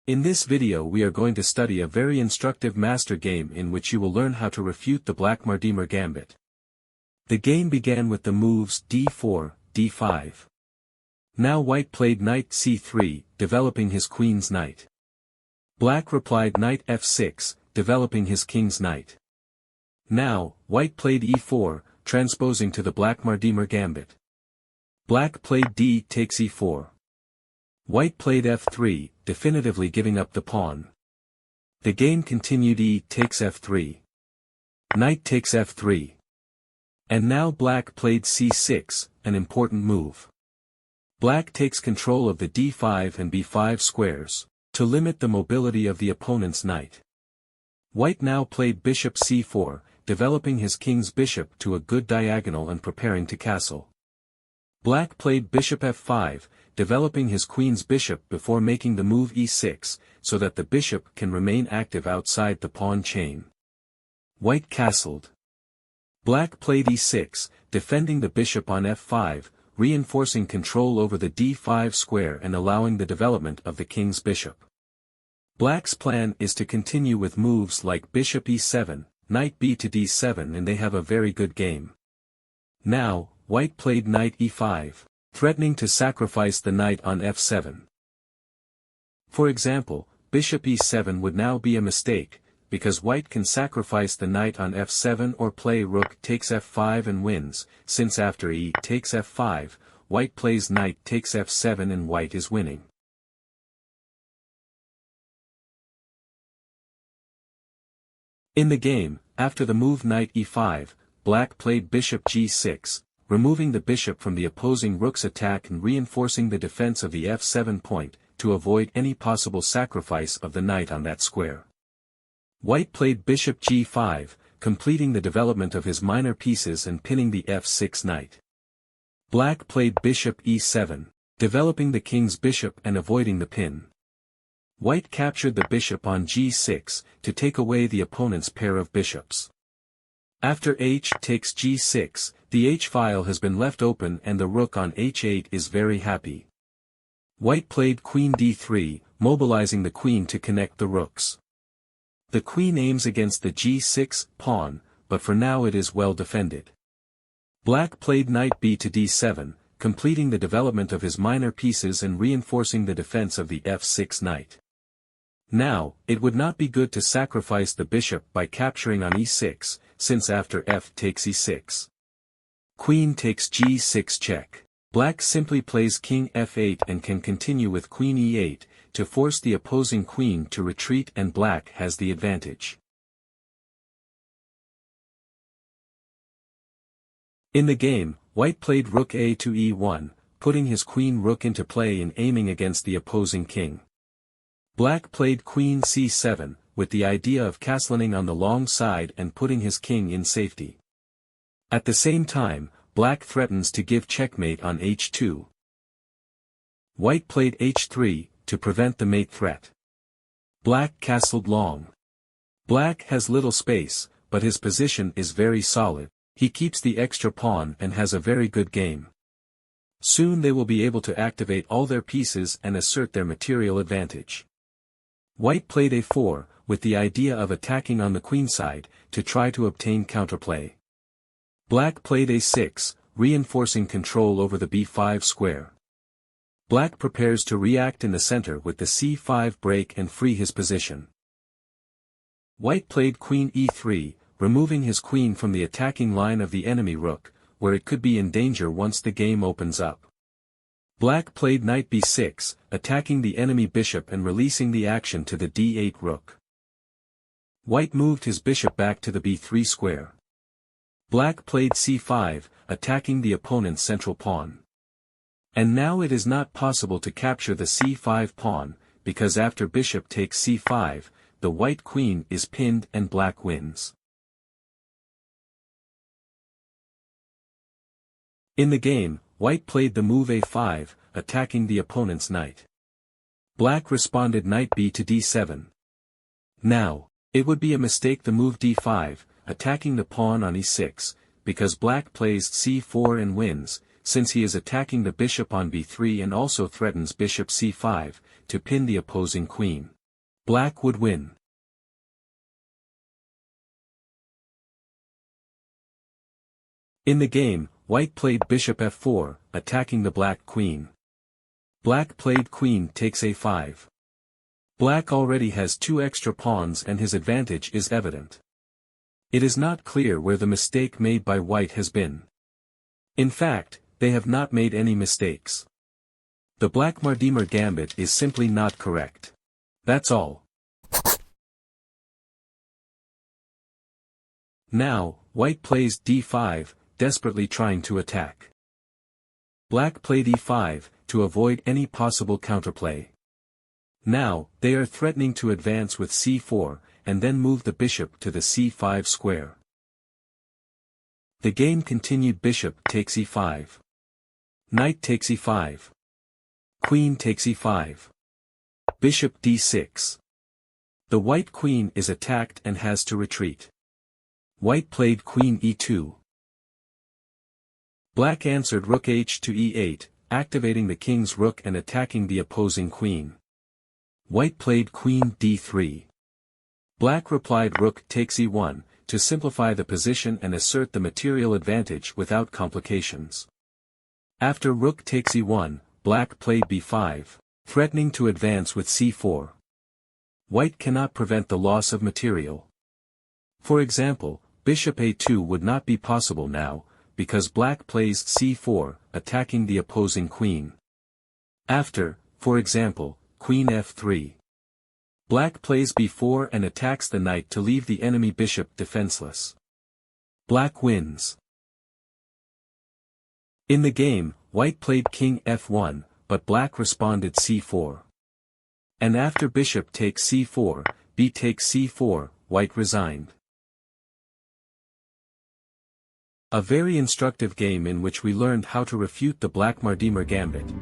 In this video we are going to study a very instructive master game in which you will learn how to refute the Blackmar-Diemer Gambit. The game began with the moves d4, d5. Now white played knight c3, developing his queen's knight. Black replied knight f6, developing his king's knight. Now, white played e4, transposing to the Blackmar-Diemer Gambit. Black played d takes e4. White played f3, definitively giving up the pawn. The game continued. E takes f3. Knight takes f3. And now black played c6, an important move. Black takes control of the d5 and b5 squares, to limit the mobility of the opponent's knight. White now played bishop c4, developing his king's bishop to a good diagonal and preparing to castle. Black played bishop f5, developing his queen's bishop before making the move e6, so that the bishop can remain active outside the pawn chain. White castled. Black played e6, defending the bishop on f5, reinforcing control over the d5 square and allowing the development of the king's bishop. Black's plan is to continue with moves like bishop e7, knight b to d7, and they have a very good game. Now, white played knight e5, threatening to sacrifice the knight on f7. For example, bishop e7 would now be a mistake, because white can sacrifice the knight on f7 or play rook takes f5 and wins, since after e takes f5, white plays knight takes f7 and white is winning. In the game, after the move knight e5, black played bishop g6, removing the bishop from the opposing rook's attack and reinforcing the defense of the f7 point, to avoid any possible sacrifice of the knight on that square. White played bishop g5, completing the development of his minor pieces and pinning the f6 knight. Black played bishop e7, developing the king's bishop and avoiding the pin. White captured the bishop on g6, to take away the opponent's pair of bishops. After h takes g6, the h-file has been left open and the rook on h8 is very happy. White played queen d3, mobilizing the queen to connect the rooks. The queen aims against the g6 pawn, but for now it is well defended. Black played knight b to d7, completing the development of his minor pieces and reinforcing the defense of the f6 knight. Now, it would not be good to sacrifice the bishop by capturing on e6, since after f takes e6. Queen takes g6 check. Black simply plays king f8 and can continue with queen e8, to force the opposing queen to retreat, and black has the advantage. In the game, white played rook a to e1, putting his queen rook into play and aiming against the opposing king. Black played queen c7, with the idea of castling on the long side and putting his king in safety. At the same time, black threatens to give checkmate on h2. White played h3, to prevent the mate threat. Black castled long. Black has little space, but his position is very solid. He keeps the extra pawn and has a very good game. Soon they will be able to activate all their pieces and assert their material advantage. White played a4, with the idea of attacking on the queenside, to try to obtain counterplay. Black played a6, reinforcing control over the b5 square. Black prepares to react in the center with the c5 break and free his position. White played queen e3, removing his queen from the attacking line of the enemy rook, where it could be in danger once the game opens up. Black played knight b6, attacking the enemy bishop and releasing the action to the d8 rook. White moved his bishop back to the b3 square. Black played c5, attacking the opponent's central pawn. And now it is not possible to capture the c5 pawn, because after bishop takes c5, the white queen is pinned and black wins. In the game, white played the move a5, attacking the opponent's knight. Black responded knight b to d7. Now, it would be a mistake the move d5, attacking the pawn on e6, because black plays c4 and wins, since he is attacking the bishop on b3 and also threatens bishop c5, to pin the opposing queen. Black would win. In the game, white played bishop f4, attacking the black queen. Black played queen takes a5. Black already has 2 extra pawns and his advantage is evident. It is not clear where the mistake made by white has been. In fact, they have not made any mistakes. The Blackmar-Diemer Gambit is simply not correct. That's all. Now, white plays d5, desperately trying to attack. Black played e5, to avoid any possible counterplay. Now, they are threatening to advance with c4, and then move the bishop to the c5 square. The game continued. Bishop takes e5. Knight takes e5. Queen takes e5. Bishop d6. The white queen is attacked and has to retreat. White played queen e2. Black answered rook h to e8, activating the king's rook and attacking the opposing queen. White played queen d3. Black replied rook takes e1, to simplify the position and assert the material advantage without complications. After rook takes e1, black played b5, threatening to advance with c4. White cannot prevent the loss of material. For example, bishop a2 would not be possible now, because black plays c4, attacking the opposing queen. After, for example, queen f3. Black plays b4 and attacks the knight to leave the enemy bishop defenseless. Black wins. In the game, white played king f1, but black responded c4. And after bishop takes c4, b takes c4, white resigned. A very instructive game in which we learned how to refute the Blackmar-Diemer Gambit.